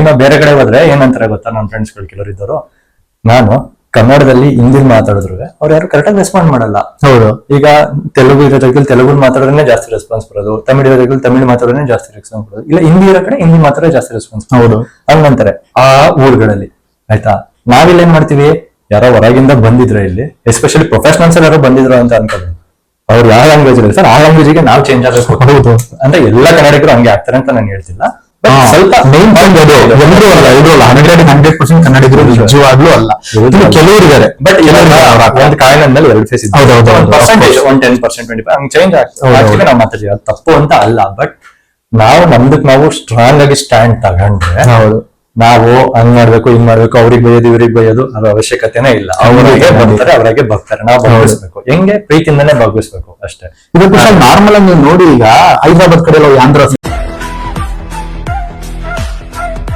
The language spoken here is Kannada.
ಇನ್ನು ಬೇರೆ ಕಡೆ ಹೋದ್ರೆ ಏನಂತಾರೆ ಗೊತ್ತಾ, ನನ್ನ ಫ್ರೆಂಡ್ಸ್ ಗಳು ಕೆಲವರು ಇದ್ದವರು, ನಾನು ಕನ್ನಡದಲ್ಲಿ ಹಿಂದಿ ಮಾತಾಡಿದ್ರು ಅವ್ರು ಯಾರು ಕರೆಕ್ಟಾಗಿ ರೆಸ್ಪಾಂಡ್ ಮಾಡಲ್ಲ. ಹೌದು. ಈಗ ತೆಲುಗು ಇರೋ ಜಾಗದಲ್ಲಿ ತೆಲುಗು ಮಾತಾಡೋದ್ರೆ ಜಾಸ್ತಿ ರೆಸ್ಪಾನ್ಸ್ ಬರೋದು, ತಮಿಳ್ ಇರೋ ಜಾಗದಲ್ಲಿ ತಮಿಳ್ ಮಾತಾಡೋದ್ರೆ ಜಾಸ್ತಿ ರೆಸ್ಪಾನ್ಸ್ ಬರೋದು, ಇಲ್ಲ ಹಿಂದಿ ಇರೋ ಕಡೆ ಹಿಂದಿ ಮಾತಾಡೋದ್ರೆ ಜಾಸ್ತಿ ರೆಸ್ಪಾನ್ಸ್. ಹೌದು, ಹಂಗಂತಾರೆ ಆ ಊರುಗಳಲ್ಲಿ. ಆಯ್ತಾ, ನಾವಿಲ್ಲಿ ಏನ್ ಮಾಡ್ತೀವಿ, ಯಾರೋ ಹೊರಗಿಂದ ಬಂದಿದ್ರೆ ಇಲ್ಲಿ, ಎಸ್ಪೆಷಲಿ ಪ್ರೊಫೆಷನಲ್ಸ್ ಯಾರೋ ಬಂದಿದ್ರು ಅಂತ ಅನ್ಕೋದು, ಅವ್ರು ಯಾವ ಲ್ಯಾಂಗ್ವೇಜ್ ಇದೆ ಸರ್ ಆ ಲ್ಯಾಂಗ್ವೇಜ್ಗೆ ನಾವು ಚೇಂಜ್ ಆಗಬೇಕು. ಹೌದು ಅಂದ್ರೆ ಎಲ್ಲ ಕನ್ನಡಿಗರು ಹಂಗೆ ಆಗ್ತಾರೆ ಅಂತ ನಾನು ಹೇಳ್ತಿಲ್ಲ. ಸ್ವಲ್ಪ ಮೇನ್ ಪಾಯಿಂಟ್ ಅದು ಎಲ್ಲರೂ ಅಲ್ಲ, ಇದು 100% ಕನ್ನಡಿಗರು ನಿಜವಾಗ್ಲೂ ಅಲ್ಲ, ಕೆಲವರು ಇದಾರೆ. ಬಟ್ ಒಂದು ಕಾಯಿನಲ್ಲಿ ಎರಡು ಫೇಸ್ ಇದೆ, 1% 10% 25 ಹಂಗೆ ಚೇಂಜ್ ಆಗ್ತದೆ. ನಾವು ಮಾತಾಡ್ತೀವಿ, ಅದು ತಪ್ಪು ಅಂತ ಅಲ್ಲ. ಬಟ್ ನಾವು ನಮ್ದಕ್ ನಾವು ಸ್ಟ್ರಾಂಗ್ ಆಗಿ ಸ್ಟ್ಯಾಂಡ್ ತಗೊಂಡ್ರೆ, ನಾವು ಹಂಗ್ ಮಾಡ್ಬೇಕು ಹಿಂಗ್ ಮಾಡ್ಬೇಕು, ಅವ್ರಿಗೆ ಬೈಯೋದು ಇವ್ರಿಗೆ ಬೈಯೋದು ಅದ್ರ ಅವಶ್ಯಕತೆನೇ ಇಲ್ಲ. ಅವರಿಗೆ ಬರ್ತಾರೆ, ಅವರಾಗೆ ಬರ್ತಾರೆ, ನಾವು ಭಾಗವಹಿಸ್ಬೇಕು. ಹೆಂಗೆ ಪ್ರೀತಿಯಿಂದನೇ ಭಾಗವಹಿಸ್ಬೇಕು ಅಷ್ಟೇ. ಇದಕ್ಕೆ ನಾರ್ಮಲ್ ಆಗಿ ನೀವು ನೋಡಿ, ಈಗ ಹೈದರಾಬಾದ್ ಕಡೆ ಆಂಧ್ರ